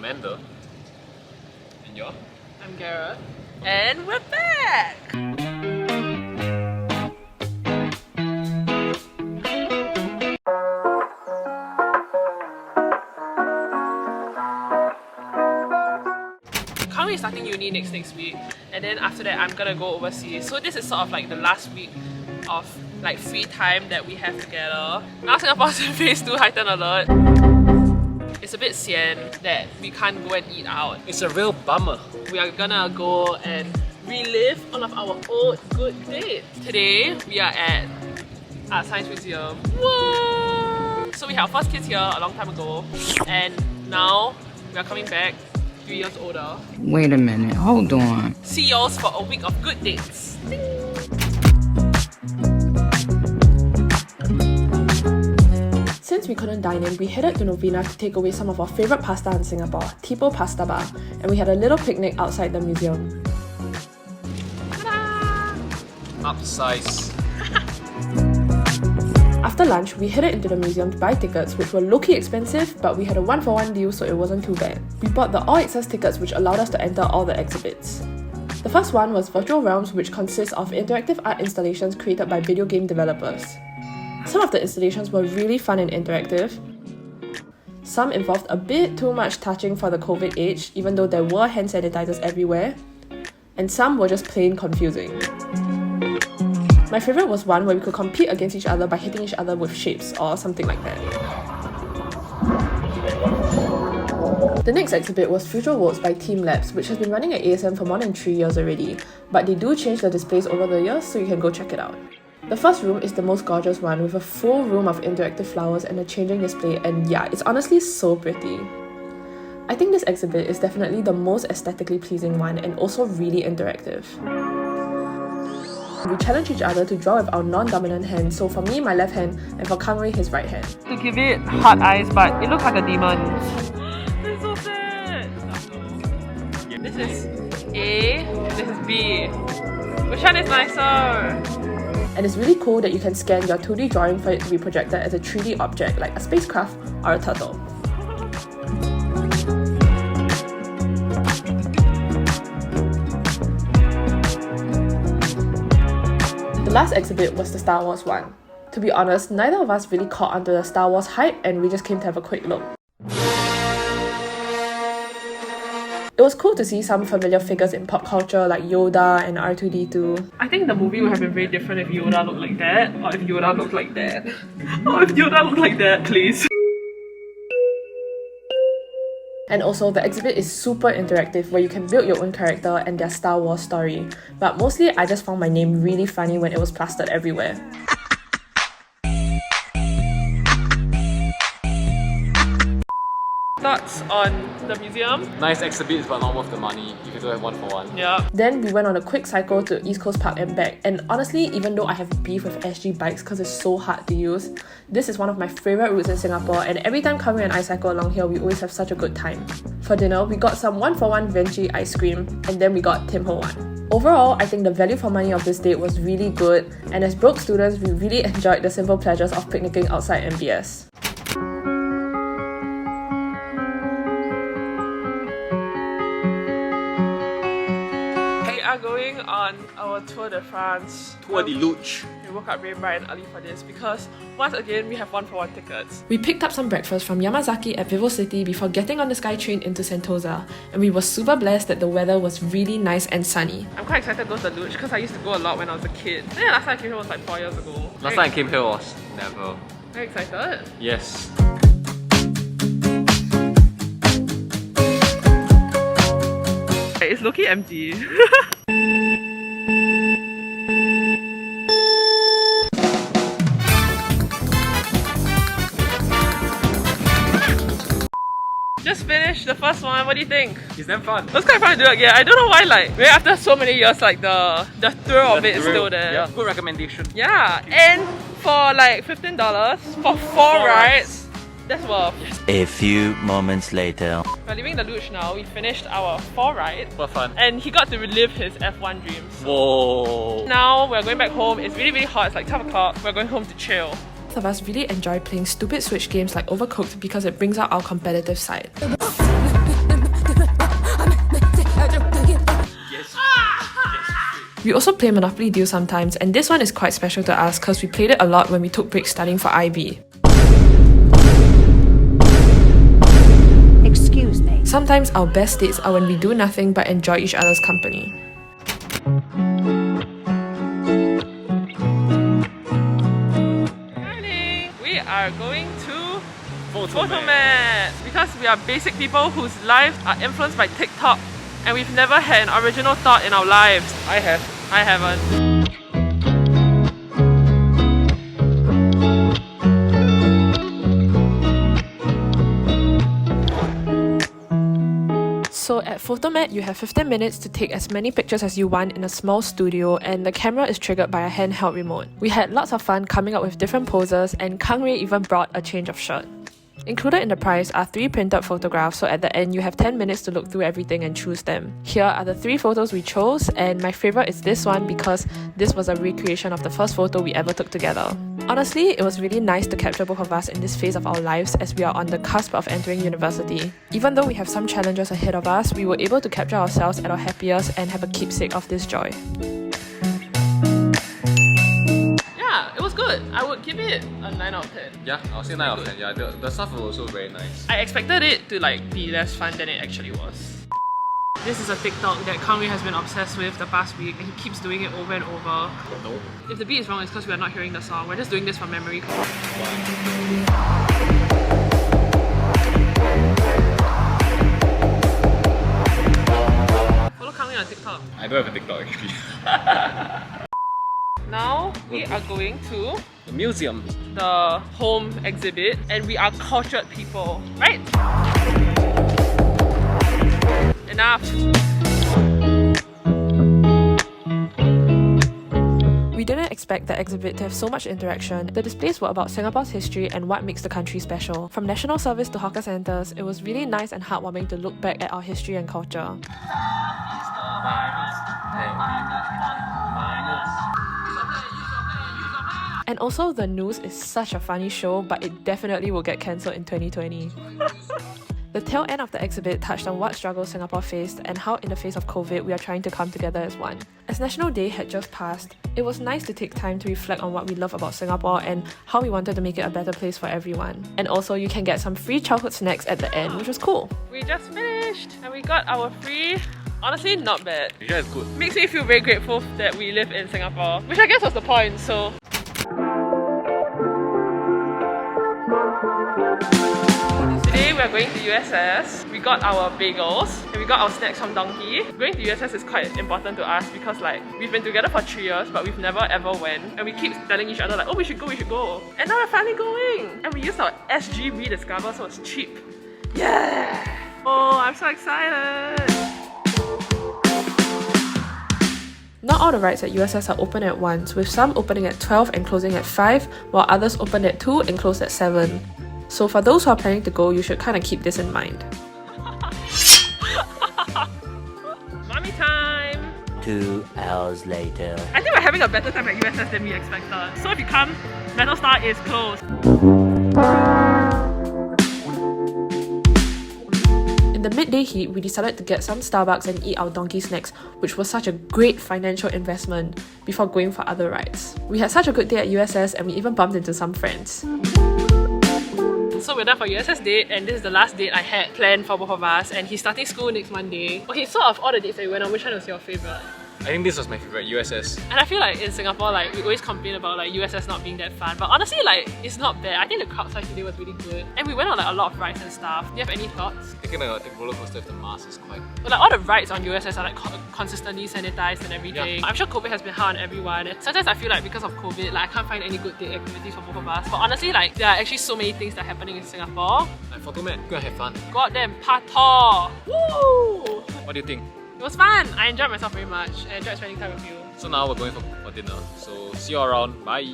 Amanda. And you're? I'm Garrett. And we're back! Currently starting uni next week, and then after that I'm gonna go overseas. So this is sort of like the last week of like free time that we have together. Now Singapore's in phase 2 heightened alert. It's a bit sian that we can't go and eat out. It's a real bummer. We are gonna go and relive all of our old good dates. Today we are at Art Science Museum. Whoa! So we had our first kids here a long time ago, and now we are coming back 3 years older. Wait a minute, hold on. See y'all for a week of good dates. Since we couldn't dine in, we headed to Novena to take away some of our favourite pasta in Singapore, Tipo Pasta Bar, and we had a little picnic outside the museum. Ta-da! Upsize. After lunch, we headed into the museum to buy tickets, which were low-key expensive, but we had a 1-for-1 deal, so it wasn't too bad. We bought the All Access tickets, which allowed us to enter all the exhibits. The first one was Virtual Realms, which consists of interactive art installations created by video game developers. Some of the installations were really fun and interactive. Some involved a bit too much touching for the COVID age, even though there were hand sanitizers everywhere. And some were just plain confusing. My favourite was one where we could compete against each other by hitting each other with shapes or something like that. The next exhibit was Future Worlds by Team Labs, which has been running at ASM for more than 3 years already, but they do change the displays over the years, so you can go check it out. The first room is the most gorgeous one, with a full room of interactive flowers and a changing display, and yeah, it's honestly so pretty. I think this exhibit is definitely the most aesthetically pleasing one and also really interactive. We challenge each other to draw with our non-dominant hand, so for me, my left hand, and for Kangwei, his right hand. To give it hard eyes, but it looks like a demon. It's so sad! This is A, this is B. Which one is nicer? And it's really cool that you can scan your 2D drawing for it to be projected as a 3D object like a spacecraft or a turtle. The last exhibit was the Star Wars one. To be honest, neither of us really caught onto the Star Wars hype, and we just came to have a quick look. It was cool to see some familiar figures in pop culture like Yoda and R2-D2. I think the movie would have been very different if Yoda looked like that, or if Yoda looked like that. Or if Yoda looked like that, please. And also, the exhibit is super interactive where you can build your own character and their Star Wars story. But mostly, I just found my name really funny when it was plastered everywhere. Thoughts on the museum? Nice exhibits, but not worth the money if you don't have 1-for-1. Yeah. Then we went on a quick cycle to East Coast Park and back. And honestly, even though I have beef with SG bikes because it's so hard to use, this is one of my favourite routes in Singapore, and every time Kami and I cycle along here, we always have such a good time. For dinner, we got some 1-for-1 veggie ice cream, and then we got Tim Ho Wan. Overall, I think the value for money of this date was really good, and as broke students, we really enjoyed the simple pleasures of picnicking outside MBS. We are going on our Tour de France. Tour de Luche. We woke up very bright and early for this because once again we have 1-for-1 tickets. We picked up some breakfast from Yamazaki at VivoCity before getting on the SkyTrain into Sentosa, and we were super blessed that the weather was really nice and sunny. I'm quite excited to go to the Luche because I used to go a lot when I was a kid. I think last time I came here was like 4 years ago. Last time I came here was never. Very excited? Yes. It's low-key empty. Just finished the first one. What do you think? It's damn fun. It was quite fun to do again. I don't know why, like, maybe after so many years, like the thrill of it is still there. Yeah, good recommendation. Yeah, and for like $15 for 4 rides, that's worth. A few moments later. We're leaving the Luge now. We finished our 4 rides. What fun. And he got to relive his F1 dreams. Whoa. Now we're going back home. It's really, really hot. It's like 12 o'clock. We're going home to chill. Both of us really enjoy playing stupid Switch games like Overcooked because it brings out our competitive side. We also play Monopoly Deal sometimes, and this one is quite special to us because we played it a lot when we took breaks studying for IB. Excuse me. Sometimes our best dates are when we do nothing but enjoy each other's company. Morning! We are going to Photomat because we are basic people whose lives are influenced by TikTok and we've never had an original thought in our lives. I have. I haven't. So at Photomat, you have 15 minutes to take as many pictures as you want in a small studio, and the camera is triggered by a handheld remote. We had lots of fun coming up with different poses, and Kang Rui even brought a change of shirt. Included in the price are 3 printed photographs, so at the end you have 10 minutes to look through everything and choose them. Here are the 3 photos we chose, and my favourite is this one because this was a recreation of the first photo we ever took together. Honestly, it was really nice to capture both of us in this phase of our lives as we are on the cusp of entering university. Even though we have some challenges ahead of us, we were able to capture ourselves at our happiest and have a keepsake of this joy. Yeah, it was good. I would give it a 9 out of 10. Yeah, I'll say 9 out of 10. Yeah, the stuff was also very nice. I expected it to be less fun than it actually was. This is a TikTok that Kang Rui has been obsessed with the past week and he keeps doing it over and over. No. If the beat is wrong, it's because we are not hearing the song. We're just doing this from memory. Why? Follow Kang Rui on TikTok. I don't have a TikTok actually. Now we are going to The museum. the home exhibit and we are cultured people, right? Enough. We didn't expect the exhibit to have so much interaction. The displays were about Singapore's history and what makes the country special. From national service to hawker centres, it was really nice and heartwarming to look back at our history and culture. And also, the news is such a funny show, but it definitely will get cancelled in 2020. The tail end of the exhibit touched on what struggles Singapore faced and how in the face of COVID we are trying to come together as one. As National Day had just passed, it was nice to take time to reflect on what we love about Singapore and how we wanted to make it a better place for everyone. And also you can get some free childhood snacks at the end, which was cool. We just finished and we got our free. Honestly, not bad. Yeah, it's good. Makes me feel very grateful that we live in Singapore, which I guess was the point, so. Today we are going to USS. We got our bagels and we got our snacks from Donkey. Going to USS is quite important to us because we've been together for 3 years but we've never ever went, and we keep telling each other oh we should go. And now we're finally going! And we used our SG Rediscover so it's cheap. Yeah! Oh, I'm so excited! Not all the rides at USS are open at once, with some opening at 12 and closing at 5, while others open at 2 and close at 7. So for those who are planning to go, you should kind of keep this in mind. Mommy time! 2 hours later. I think we're having a better time at USS than we expected. So if you come, Metal Star is closed. In the midday heat, we decided to get some Starbucks and eat our donkey snacks, which was such a great financial investment before going for other rides. We had such a good day at USS and we even bumped into some friends. So we're done for USS date and this is the last date I had planned for both of us, and he's starting school next Monday. Okay, so of all the dates that we went on, which one was your favourite? I think this was my favorite, USS. And I feel like in Singapore, we always complain about USS not being that fun, but honestly, it's not bad. I think the crowd size today was really good, and we went on a lot of rides and stuff. Do you have any thoughts? Taking the roller coaster with the mask is quite. But all the rides on USS are consistently sanitized and everything. Yeah. I'm sure COVID has been hard on everyone. Sometimes I feel because of COVID, I can't find any good date activities for both of us. But honestly, there are actually so many things that are happening in Singapore. Like Photomat, go and have fun. Go out there and party! Woo! What do you think? It was fun! I enjoyed myself very much. I enjoyed spending time with you. So now we're going for dinner. So see you around. Bye!